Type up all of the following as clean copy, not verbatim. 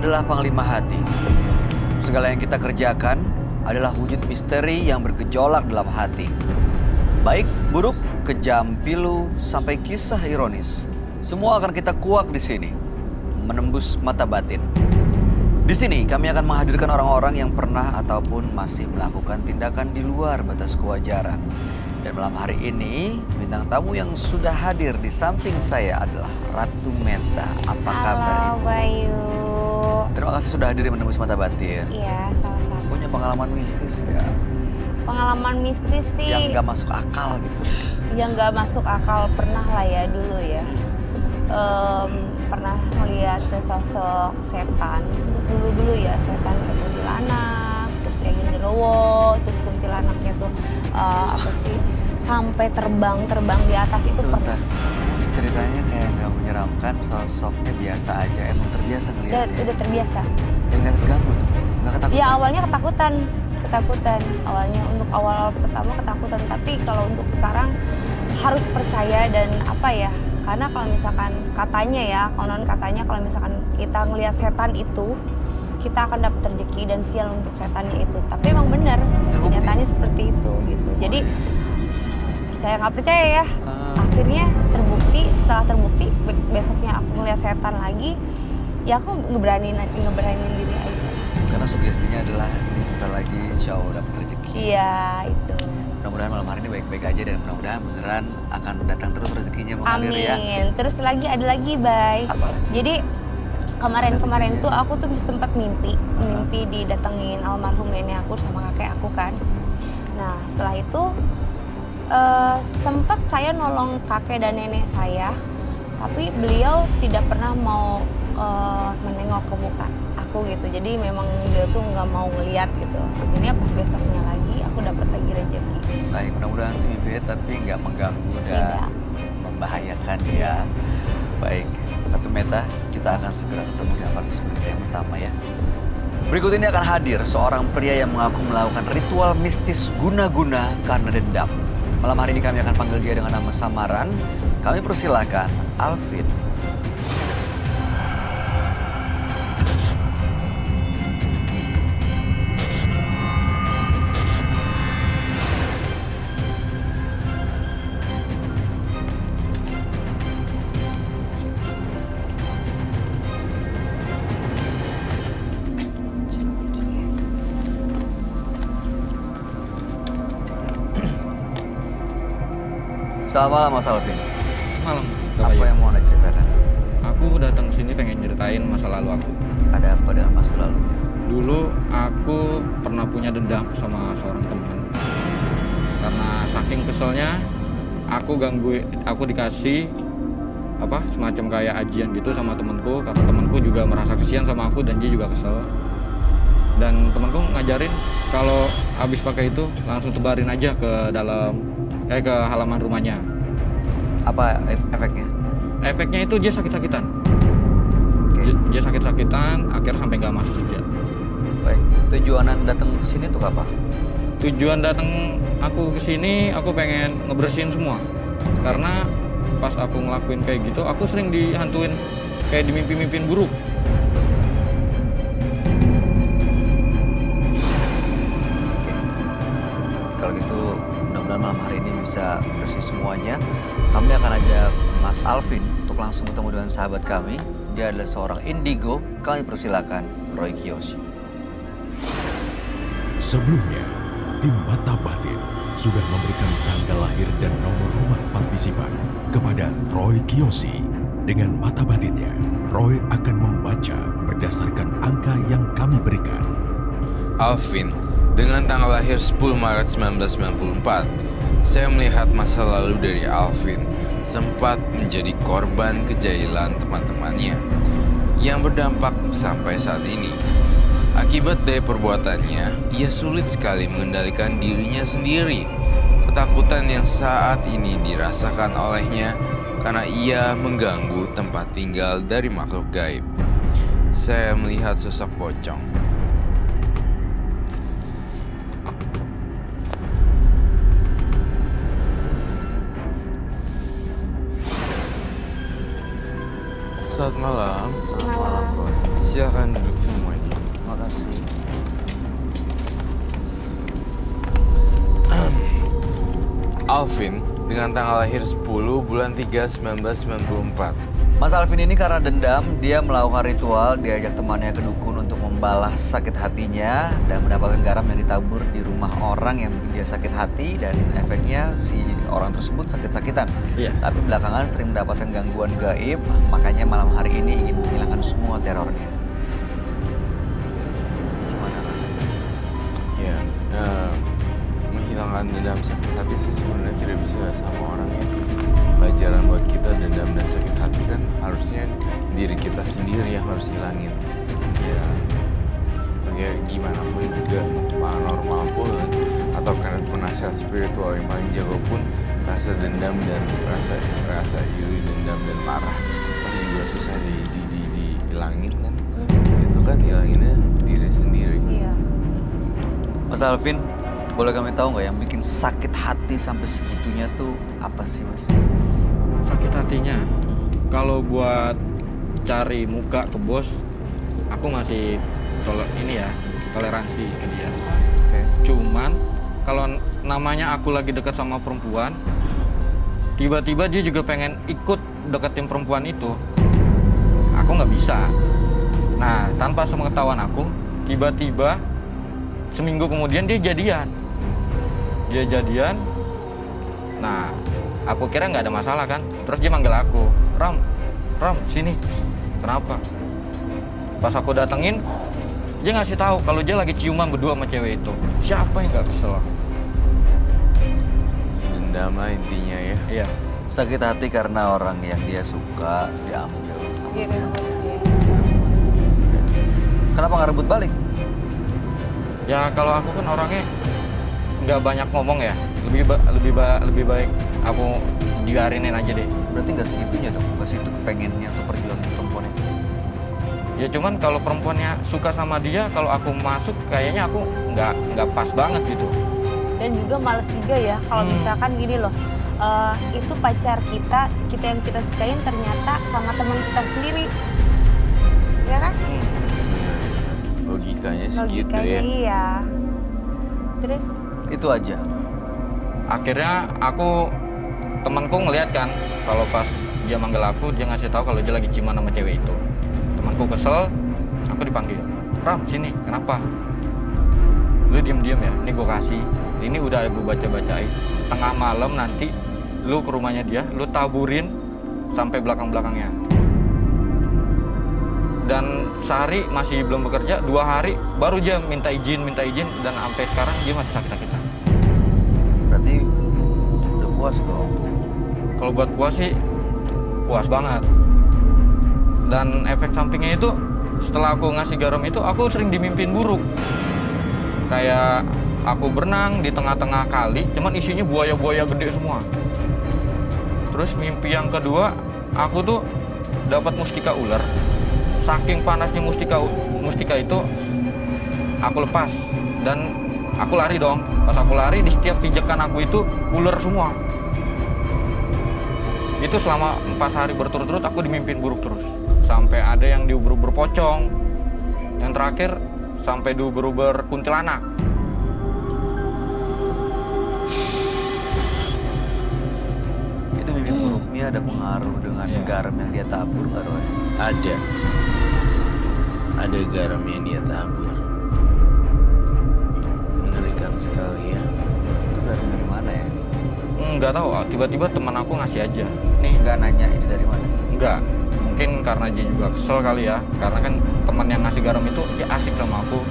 adalah panglima hati. Segala yang kita kerjakan adalah wujud misteri yang bergejolak dalam hati. Baik, buruk, kejam, pilu, sampai kisah ironis. Semua akan kita kuak di sini, menembus mata batin. Di sini kami akan menghadirkan orang-orang yang pernah ataupun masih melakukan tindakan di luar batas kewajaran. Dan malam hari ini, bintang tamu yang sudah hadir di samping saya adalah Ratu Meta. Apa kabar Halo Ibu? Bayu. Terima kasih sudah hadir di Menembus Mata Batin. Iya, sama-sama. Punya pengalaman mistis nggak? Pengalaman mistis sih Yang nggak masuk akal gitu. yang nggak masuk akal pernah lah ya dulu ya. Pernah melihat sesosok setan. Dulu ya, setan kayak kuntilanak, terus kayak genderuwo, terus kuntilanaknya tuh apa sih, sampai terbang di atas itu Sebentar, pernah. ceritanya kayak nggak menyeramkan, sosoknya biasa aja. Emang terbiasa ngeliatnya. Udah terbiasa. Dan nggak terganggu tuh, nggak ketakutan. Ya awalnya ketakutan. Awalnya untuk awal pertama ketakutan, tapi kalau untuk sekarang harus percaya dan apa ya, karena kalau misalkan katanya ya, konon katanya kalau misalkan kita ngelihat setan itu, kita akan dapat rezeki dan sial untuk setannya itu. Tapi emang benar, kenyataannya seperti itu gitu. Jadi percaya nggak percaya ya, akhirnya terbukti. Setelah terbukti, besoknya aku ngelihat setan lagi, ya aku ngeberanin diri aja. Karena sugestinya adalah ini sebentar lagi insya Allah dapat rezeki. Iya, itu. Mudah-mudahan malam hari ini baik-baik aja dan mudah-mudahan beneran akan datang terus rezekinya mengalir ya. Amin. Terus ada lagi, Bay. Apa lagi? Jadi kemarin tuh aku tuh sempat mimpi didatengin almarhum nenek aku sama kakek aku kan. Nah, setelah itu sempat saya nolong kakek dan nenek saya, tapi beliau tidak pernah mau menengok ke muka aku gitu. Jadi memang beliau tuh nggak mau ngeliat gitu. Akhirnya pas besoknya lagi aku dapat lagi rezeki. Baik, mudah-mudahan sih mimpi tapi nggak mengganggu dan membahayakan ya. Baik, Ratu Meta, kita akan segera ketemu dengan partisipan kita yang pertama ya. Berikut ini akan hadir seorang pria yang mengaku melakukan ritual mistis guna-guna karena dendam. Malam hari ini kami akan panggil dia dengan nama samaran. Kami persilahkan Alvin. Selamat malam Mas Alvin. Malam. Apa yang mau Anda ceritakan? Aku datang ke sini pengen ceritain masa lalu aku. Ada apa dengan masa lalunya? Dulu aku pernah punya dendam sama seorang teman. Karena saking keselnya, aku dikasih semacam kayak ajian gitu sama temanku, karena temanku juga merasa kesian sama aku dan dia juga kesel. Dan temanku ngajarin kalau habis pakai itu langsung tebarin aja ke ke halaman rumahnya. Apa efeknya? Efeknya itu dia sakit-sakitan. Oke. Dia sakit-sakitan, akhirnya sampai nggak masuk kerja. Baik, tujuan Anda datang ke sini tuh apa? Tujuan datang aku ke sini, aku pengen ngebersihin semua. Karena pas aku ngelakuin kayak gitu, aku sering dihantuin kayak di mimpi-mimpiin buruk. Oke. Kalau gitu, mudah-mudahan malam hari ini bisa bersih semuanya. Kami akan ajak Mas Alvin untuk langsung ketemu dengan sahabat kami. Dia adalah seorang indigo. Kami persilakan Roy Kiyoshi. Sebelumnya, tim Mata Batin sudah memberikan tanggal lahir dan nomor rumah partisipan kepada Roy Kiyoshi. Dengan mata batinnya, Roy akan membaca berdasarkan angka yang kami berikan. Alvin, dengan tanggal lahir 10 Maret 1994, saya melihat masa lalu dari Alvin sempat menjadi korban kejailan teman-temannya yang berdampak sampai saat ini. Akibat dari perbuatannya, ia sulit sekali mengendalikan dirinya sendiri. Ketakutan yang saat ini dirasakan olehnya karena ia mengganggu tempat tinggal dari makhluk gaib. Saya melihat sosok pocong. Selamat malam. Selamat malam, Roy. Silakan duduk Alvin dengan tanggal lahir 10 bulan 3 1994. Mas Alvin ini karena dendam, dia melakukan ritual, diajak temannya ke dukun untuk membalas sakit hatinya dan mendapatkan garam yang ditabur di rumah orang yang bikin dia sakit hati dan efeknya si orang tersebut sakit-sakitan. Iya. Tapi belakangan sering mendapatkan gangguan gaib, makanya malam hari ini ingin menghilangkan semua terornya. Gimana, Ran? Ya, menghilangkan dendam sakit hati sih sebenarnya tidak bisa sama orang ya. Pelajaran buat kita, dendam dan sakit hati kan harusnya diri kita sendiri yang harus hilangin. Ya, gimana pun juga paranormal pun atau karena penasihat spiritual yang paling jago pun rasa dendam dan rasa iri, dendam dan marah pasti juga susah dihilangin kan. Itu kan hilanginnya diri sendiri. Iya. Mas Alvin, boleh kami tahu nggak yang bikin sakit hati sampai segitunya tuh apa sih, Mas? Sakit hatinya, kalau buat cari muka ke bos, aku masih toleransi ke dia. Oke. Cuman kalau namanya aku lagi dekat sama perempuan, tiba-tiba dia juga pengen ikut deketin perempuan itu, aku nggak bisa. Nah, tanpa sepengetahuan aku, tiba-tiba seminggu kemudian dia jadian. Nah, aku kira nggak ada masalah kan. Terus dia manggil aku, Ram, sini. Kenapa? Pas aku datengin, dia ngasih tahu kalau dia lagi ciuman berdua sama cewek itu. Siapa yang nggak kesel? Dendam lah intinya ya. Iya. Sakit hati karena orang yang dia suka diambil sama Iya, dia. iya. Kenapa nggak rebut balik? Ya kalau aku kan orangnya nggak banyak ngomong ya. Lebih baik aku diarinin aja deh. Berarti nggak segitunya dong, nggak segitu kepengennya untuk perjuangin perempuan itu. Ya cuman kalau perempuannya suka sama dia, kalau aku masuk kayaknya aku nggak pas banget gitu. Dan juga males juga ya kalau misalkan gini loh, itu pacar kita yang kita sukain ternyata sama teman kita sendiri, ya kan? Logikanya segitu Logikanya ya. iya. Terus Itu aja. Akhirnya temanku ngeliat kan, kalau pas dia manggil aku, dia ngasih tahu kalau dia lagi ciuman sama cewek itu. Temanku kesel, aku dipanggil, Ram sini, kenapa? Lu diem-diem ya, ini gue kasih. Ini udah gue baca-bacain. Tengah malam nanti lu ke rumahnya dia, lu taburin sampai belakang-belakangnya. Dan sehari masih belum bekerja, 2 hari baru dia minta izin, dan sampai sekarang dia masih sakit-sakitan. Berarti udah puas dong. Kalau buat puas sih, puas banget. Dan efek sampingnya itu, setelah aku ngasih garam itu, aku sering dimimpin buruk. Kayak aku berenang di tengah-tengah kali, cuman isinya buaya-buaya gede semua. Terus mimpi yang kedua, aku tuh dapat mustika ular. Saking panasnya mustika itu, aku lepas dan aku lari dong. Pas aku lari, di setiap pijakan aku itu ular semua. Itu selama 4 hari berturut-turut aku dimimpin buruk terus. Sampai ada yang diuber-uber pocong. Yang terakhir sampai diuber-uber kuntilanak. Itu mimpi buruknya ada pengaruh dengan Iya. garam yang dia tabur nggak, Roy? Ada garam yang dia tabur. Mengerikan sekali ya. Itu garam dari mana ya? Nggak tahu, tiba-tiba teman aku ngasih aja. Nih, Nggak nanya itu dari mana. enggak. Mungkin karena dia juga kesel kali ya. Karena kan teman yang ngasih garam itu dia asik sama aku.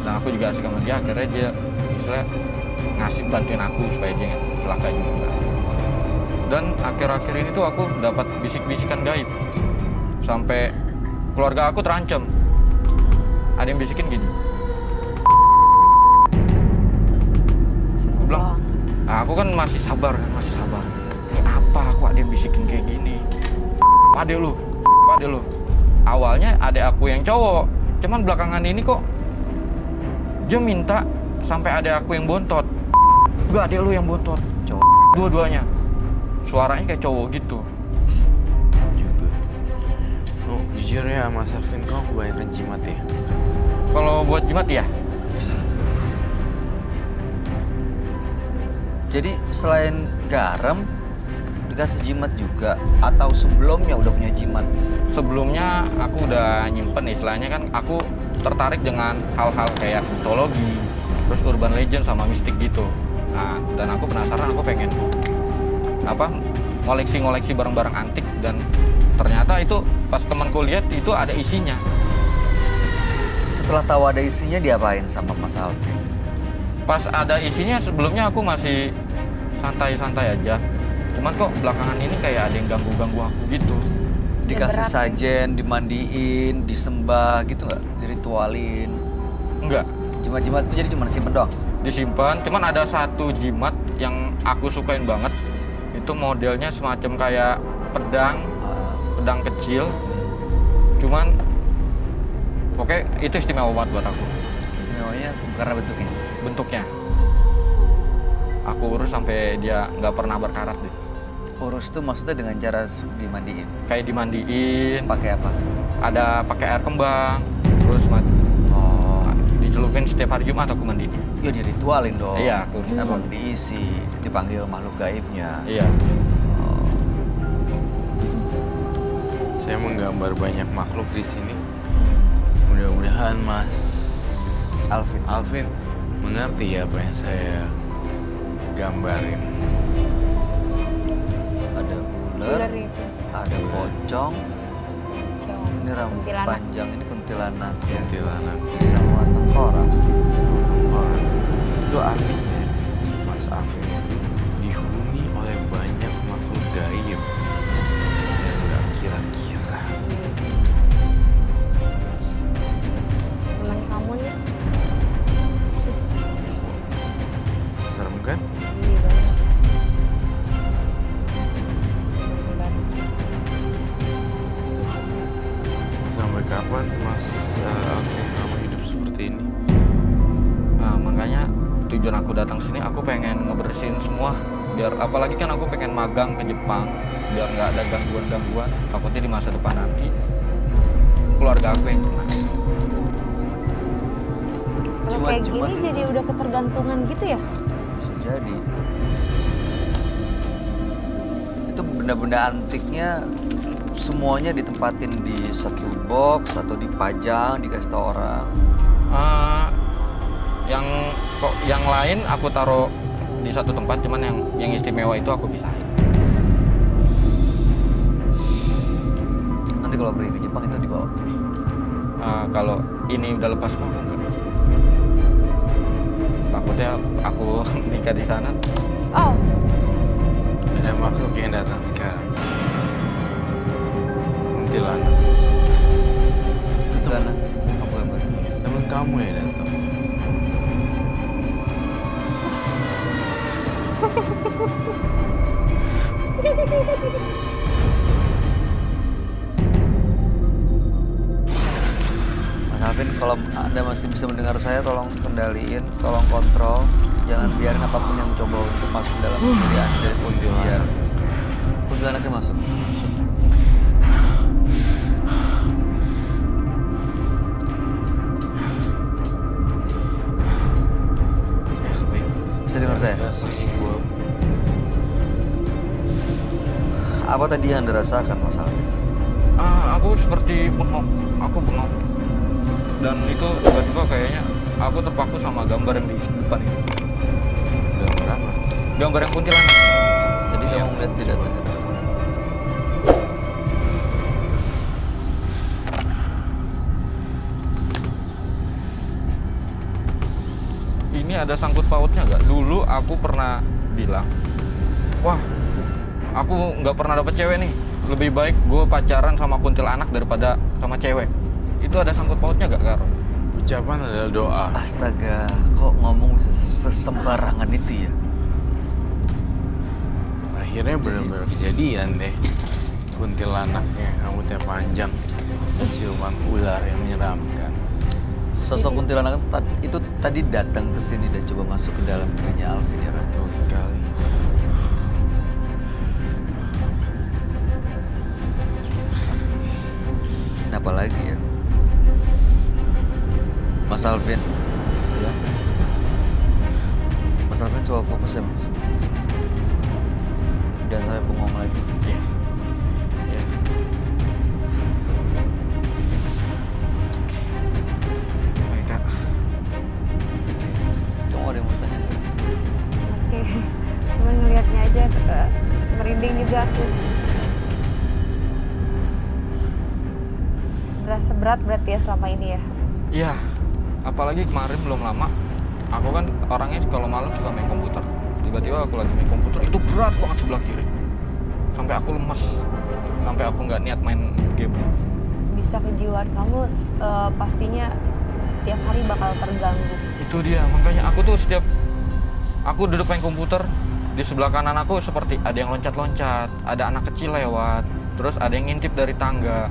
Dan aku juga asik sama dia. Akhirnya dia misalnya ngasih bantuin aku supaya dia nggak celaka juga. Dan akhir-akhir ini tuh aku dapat bisik-bisikan gaib. Sampai keluarga aku terancam. Ada yang bisikin gini. Aku bilang, nah, aku kan masih sabar. Ini apa aku ada yang bisikin kayak gini? Pade lu. Awalnya ada aku yang cowok, cuman belakangan ini kok dia minta sampai ada aku yang bontot. Gak ada lu yang bontot, cowok. Dua-duanya. Suaranya kayak cowok gitu. Juga. Oh, jujur ya Mas Alvin, kau kebanyakan jimat ya? Kalau buat jimat ya, Jadi selain garam, dikasih jimat juga? Atau sebelumnya udah punya jimat? Sebelumnya aku udah nyimpen, istilahnya kan aku tertarik dengan hal-hal kayak mitologi, terus urban legend sama mistik gitu. Nah, dan aku penasaran, aku pengen ngoleksi barang-barang antik, dan ternyata itu pas temanku lihat itu ada isinya. Setelah tahu ada isinya diapain sama Mas Alvin? Pas ada isinya sebelumnya aku masih santai-santai aja. Cuman kok belakangan ini kayak ada yang ganggu-ganggu aku gitu. Dikasih berat. sajen, dimandiin, disembah gitu nggak? Diritualin? Enggak, Jimat-jimat itu jadi cuma simpen doang? disimpan. Cuman ada satu jimat yang aku sukain banget. Itu modelnya semacam kayak pedang kecil. Cuman oke, itu istimewa banget buat aku. Istimewanya karena bentuknya. Aku urus sampai dia nggak pernah berkarat deh. Urus tuh maksudnya dengan cara dimandiin? Kayak dimandiin, Pakai apa? ada pakai air kembang, terus Oh, dicelupin setiap hari Jumat aku mandinya. ya diritualin dong. Iya, aku ritual. Emang diisi, dipanggil makhluk gaibnya. Iya. Saya menggambar banyak makhluk di sini. Mudah-mudahan Mas Alvin. mengerti apa yang saya gambarin. Ada Ular ular, itu. ada pocong, Cowok. ini rambut Kuntilanak. panjang, ini kuntilanak ya. Kuntilanak. Sama tengkorak. Oh, itu artinya Mas Alvin itu dihuni oleh banyak makhluk gaib yang nggak kira-kira. Teman kamu nih. Serem kan? Iya banget. Sampai kapan Mas Alvin kamu hidup seperti ini? Nah, makanya tujuan aku datang sini, aku pengen ngebersihin semua. Biar apalagi kan aku pengen magang ke Jepang, biar nggak ada gangguan-gangguan. Takutnya di masa depan nanti keluarga aku yang kena. Kalau kayak gini Jimat-jimat jadi itu udah ketergantungan gitu ya? bisa jadi. Itu benda-benda antiknya semuanya ditempatin di satu box atau dipajang, dikasih tau orang. Yang lain aku taruh di satu tempat, cuman yang istimewa itu aku pisahin. Nanti kalau pergi ke Jepang itu dibawa. Kalau ini udah lepas mau enggak. Takutnya aku nikah di sana. Oh, Ada makhluk yang datang sekarang. Kuntilanak. Itu kan apa gambar? Teman kamu yang datang. Mas Alvin, kalau Anda masih bisa mendengar saya, tolong kendaliin, tolong kontrol. Jangan biarin apapun yang mencoba untuk masuk ke dalam diri Anda dari kuntilanak. Biar kuntilanaknya masuk. Ya, baik. Bisa dengar saya? Sebuah Apa tadi yang Anda rasakan, Mas Alvin? Aku seperti bengong. Aku bengong. Dan itu tiba-tiba kayaknya aku terpaku sama gambar yang di depan itu. gambar apa? Gambar yang kuntilanak. Jadi kamu melihat dia datang itu. Ini ada sangkut pautnya nggak? Dulu aku pernah bilang, wah, aku nggak pernah dapet cewek nih. Lebih baik gue pacaran sama kuntilanak daripada sama cewek. Itu ada sangkut pautnya nggak, Karo? Ucapan adalah doa. Astaga, kok ngomong sesembarangan itu ya? Akhirnya benar-benar kejadian deh. Kuntilanaknya rambutnya panjang, siluman ular yang menyeramkan. Sosok kuntilanak itu tadi datang ke sini dan coba masuk ke dalam dirinya Alvin ya, Ran? Betul sekali. Kenapa lagi ya? Mas Alvin. Ya. Mas Alvin coba fokus ya, Mas. Jangan sampai bengong lagi. Iya. Iya. Baik kak. Kamu ada yang mau tanya nggak? Masih cuma ngelihatnya aja merinding juga aku. Berasa berat berarti ya selama ini ya. Iya. Apalagi kemarin belum lama. Aku kan orangnya kalau malam suka main komputer. Tiba-tiba aku lagi main komputer, itu berat banget sebelah kiri. Sampai aku lemes. Sampai aku nggak niat main game. Bisa kejiwaan kamu pastinya tiap hari bakal terganggu. Itu dia, makanya aku tuh setiap aku duduk main komputer, di sebelah kanan aku seperti ada yang loncat-loncat, ada anak kecil lewat, terus ada yang ngintip dari tangga.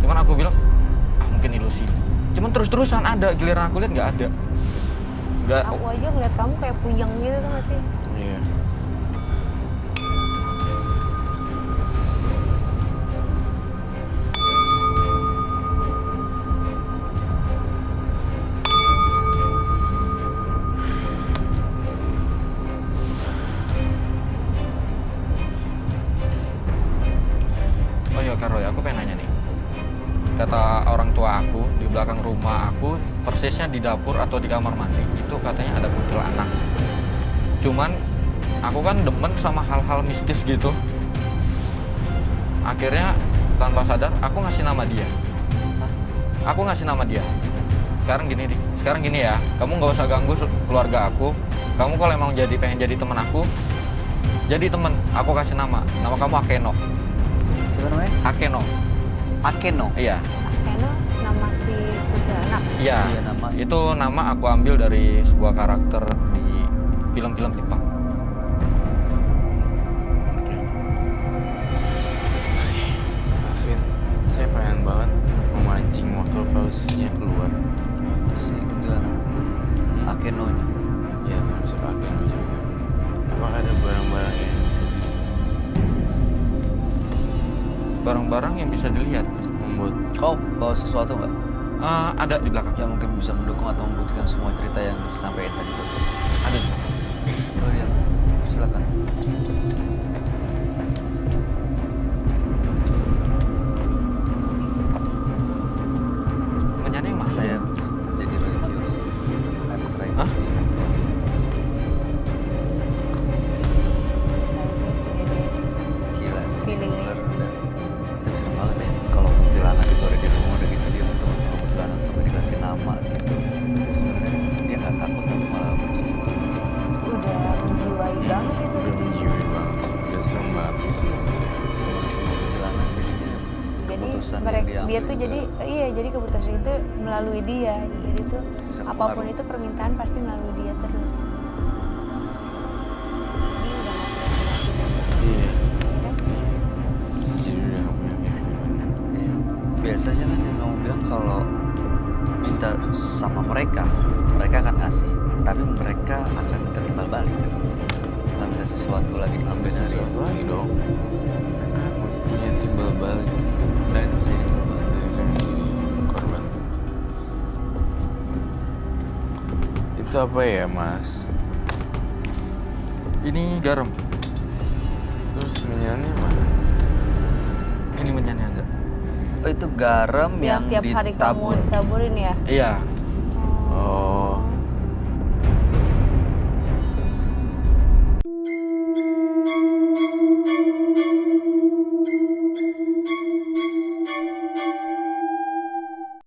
Cuman aku bilang, mungkin ilusi. Cuman terus-terusan ada, giliran aku lihat nggak ada. Nggak, Aku aja ngeliat kamu kayak puyeng gitu tuh gak sih? Iya. Oh iya Kak Roy, aku pengen nanya nih. Kata orang tua aku, di belakang rumah aku, persisnya di dapur atau di kamar mandi, itu katanya ada kuntilanak. Cuman, aku kan demen sama hal-hal mistis gitu. Akhirnya, tanpa sadar, aku ngasih nama dia. Aku ngasih nama dia. Sekarang gini ya, kamu nggak usah ganggu keluarga aku. Kamu kalau emang pengen jadi teman aku, jadi temen. Aku kasih nama kamu Akeno. Siapa namanya? Akeno. Akeno. Iya. Akeno nama si kuntilanak. Iya, Iya, nama. itu nama aku ambil dari sebuah karakter di film-film Jepang. Alvin, saya pengen banget memancing makhluk halusnya keluar. Si kuntilanak. Akeno-nya. Ya, termasuk Akeno juga. Apakah ada barang-barang yang bisa Barang-barang yang bisa dilihat. membuat Kau bawa sesuatu nggak? Ada di belakang. Yang mungkin bisa mendukung atau membuktikan semua cerita yang disampaikan tadi barusan. Ada di belakang. Oh iya, silakan. Menyanyi yang mana? Saya jadi Roy Kiyoshi. I'm trying. Hah? Bisa aja sih dia. Gila. Feelingnya. Bener, bener. Tapi serem banget ya. Kalau kuntilanak itu ada di rumah udah gitu dia berteman sama kuntilanak sampai dikasih nama gitu. Tapi sebenarnya dia nggak takut tapi malah bersekutu. Udah menjiwai banget itu. udah menjiwai banget sih. Udah serem banget sih sebenarnya. Sama kuntilanak jadinya Jadi keputusan yang mereka diambil dia tuh juga jadi iya jadi keputusan itu melalui dia. Jadi tuh Bisa apapun kepengaruh. itu permintaan pasti melalui dia terus. Jadi udah nggak punya Iya. kan? Jadi udah gak punya keyakinan. Iya. Biasanya kan yang kamu bilang kalau minta sama mereka akan ngasih, tapi mereka akan minta timbal balik kan. Akan minta sesuatu lagi diambil Ambil dari sesuatu lagi dong. Mereka punya timbal balik. dan itu menjadi timbal balik. Nah, itu yang jadi korban. Itu apa ya, Mas? Ini garam. Terus menyanyi mana? Ini menyanyi ada. Oh itu garam Yang yang setiap hari kamu ditabur. ditaburin ya. Iya,